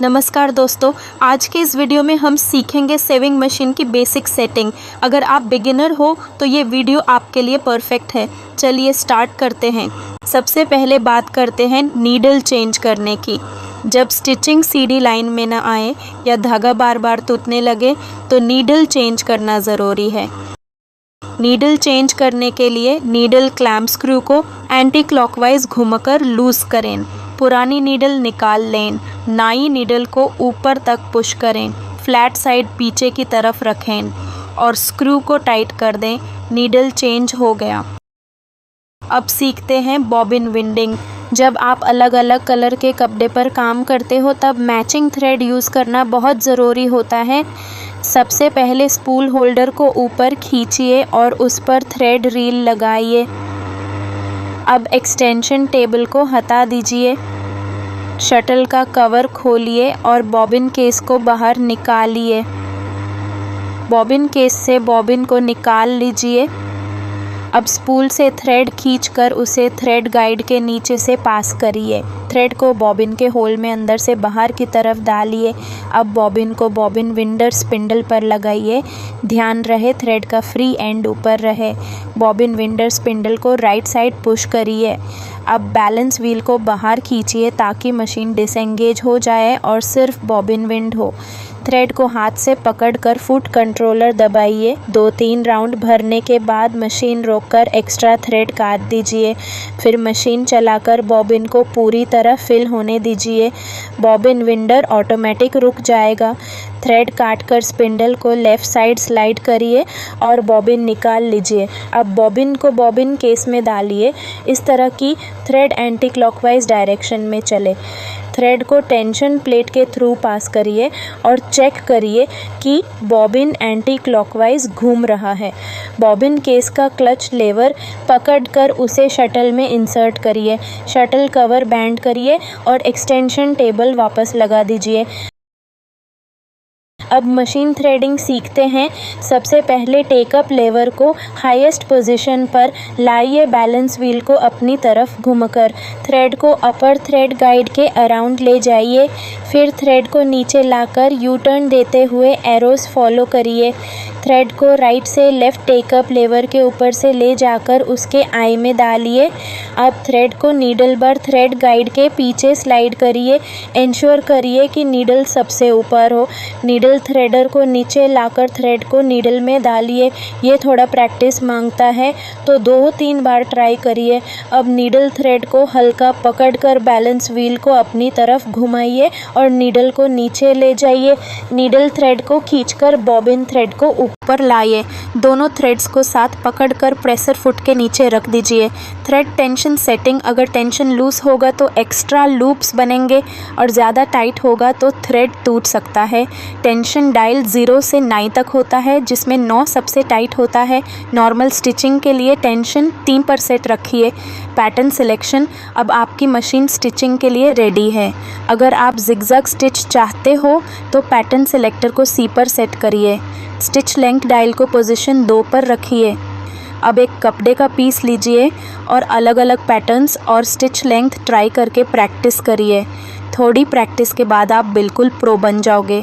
नमस्कार दोस्तों, आज के इस वीडियो में हम सीखेंगे सेविंग मशीन की बेसिक सेटिंग। अगर आप बिगिनर हो तो ये वीडियो आपके लिए परफेक्ट है। चलिए स्टार्ट करते हैं। सबसे पहले बात करते हैं नीडल चेंज करने की। जब स्टिचिंग सीधी लाइन में ना आए या धागा बार बार टूटने लगे तो नीडल चेंज करना ज़रूरी है। नीडल चेंज करने के लिए नीडल क्लैम्प स्क्रू को एंटी क्लॉकवाइज घुमाकर लूज़ करें। पुरानी नीडल निकाल लें। नई नीडल को ऊपर तक पुश करें। फ्लैट साइड पीछे की तरफ रखें और स्क्रू को टाइट कर दें। नीडल चेंज हो गया। अब सीखते हैं बॉबिन विंडिंग। जब आप अलग अलग कलर के कपड़े पर काम करते हो तब मैचिंग थ्रेड यूज़ करना बहुत ज़रूरी होता है। सबसे पहले स्पूल होल्डर को ऊपर खींचिए और उस पर थ्रेड रील लगाइए। अब एक्सटेंशन टेबल को हटा दीजिए। शटल का कवर खोलिए और बॉबिन केस को बाहर निकालिए। बॉबिन केस से बॉबिन को निकाल लीजिए। अब स्पूल से थ्रेड खींचकर उसे थ्रेड गाइड के नीचे से पास करिए। थ्रेड को बॉबिन के होल में अंदर से बाहर की तरफ डालिए। अब बॉबिन को बॉबिन विंडर स्पिंडल पर लगाइए। ध्यान रहे थ्रेड का फ्री एंड ऊपर रहे। बॉबिन विंडर स्पिंडल को राइट साइड पुश करिए। अब बैलेंस व्हील को बाहर खींचिए ताकि मशीन डिसएंगेज हो जाए और सिर्फ बॉबिन विंड हो। थ्रेड को हाथ से पकड़कर फुट कंट्रोलर दबाइए। 2-3 राउंड भरने के बाद मशीन रोककर एक्स्ट्रा थ्रेड काट दीजिए। फिर मशीन चलाकर बॉबिन को पूरी तरह फिल होने दीजिए। बॉबिन विंडर ऑटोमेटिक रुक जाएगा। थ्रेड काटकर स्पिंडल को लेफ़्ट साइड स्लाइड करिए और बॉबिन निकाल लीजिए। अब बॉबिन को बॉबिन केस में डालिए। इस तरह की थ्रेड एंटी क्लॉकवाइज डायरेक्शन में चले। थ्रेड को टेंशन प्लेट के थ्रू पास करिए और चेक करिए कि बॉबिन एंटी क्लॉकवाइज घूम रहा है। बॉबिन केस का क्लच लेवर पकड़कर उसे शटल में इंसर्ट करिए। शटल कवर बैंड करिए और एक्सटेंशन टेबल वापस लगा दीजिए। अब मशीन थ्रेडिंग सीखते हैं। सबसे पहले टेकअप लेवर को हाईएस्ट पोजीशन पर लाइए। बैलेंस व्हील को अपनी तरफ घुमाकर थ्रेड को अपर थ्रेड गाइड के अराउंड ले जाइए। फिर थ्रेड को नीचे लाकर यू टर्न देते हुए एरोस फॉलो करिए। थ्रेड को राइट से लेफ़्ट टेकअप लेवर के ऊपर से ले जाकर उसके आई में डालिए। अब थ्रेड को नीडल बर थ्रेड गाइड के पीछे स्लाइड करिए। इंश्योर करिए कि नीडल सबसे ऊपर हो। नीडल थ्रेडर को नीचे लाकर थ्रेड को नीडल में डालिए। ये थोड़ा प्रैक्टिस मांगता है तो 2-3 बार ट्राई करिए। अब नीडल थ्रेड को हल्का पकड़कर बैलेंस व्हील को अपनी तरफ घुमाइए और नीडल को नीचे ले जाइए। नीडल थ्रेड को खींचकर बॉबिन थ्रेड को ऊपर लाइए। दोनों थ्रेड्स को साथ पकड़कर प्रेशर फुट के नीचे रख दीजिए। थ्रेड टेंशन सेटिंग, अगर टेंशन लूज होगा तो एक्स्ट्रा लूप्स बनेंगे और ज़्यादा टाइट होगा तो थ्रेड टूट सकता है। टेंशन डायल 0 से 9 तक होता है, जिसमें 9 सबसे टाइट होता है। नॉर्मल स्टिचिंग के लिए टेंशन 3 पर सेट रखिए। पैटर्न सिलेक्शन, अब आपकी मशीन स्टिचिंग के लिए रेडी है। अगर आप जिगजैग स्टिच चाहते हो तो पैटर्न सिलेक्टर को C पर सेट करिए। स्टिच लेंथ डायल को पोजीशन 2 पर रखिए। अब एक कपड़े का पीस लीजिए और अलग अलग पैटर्न्स और स्टिच लेंथ ट्राई करके प्रैक्टिस करिए। थोड़ी प्रैक्टिस के बाद आप बिल्कुल प्रो बन जाओगे।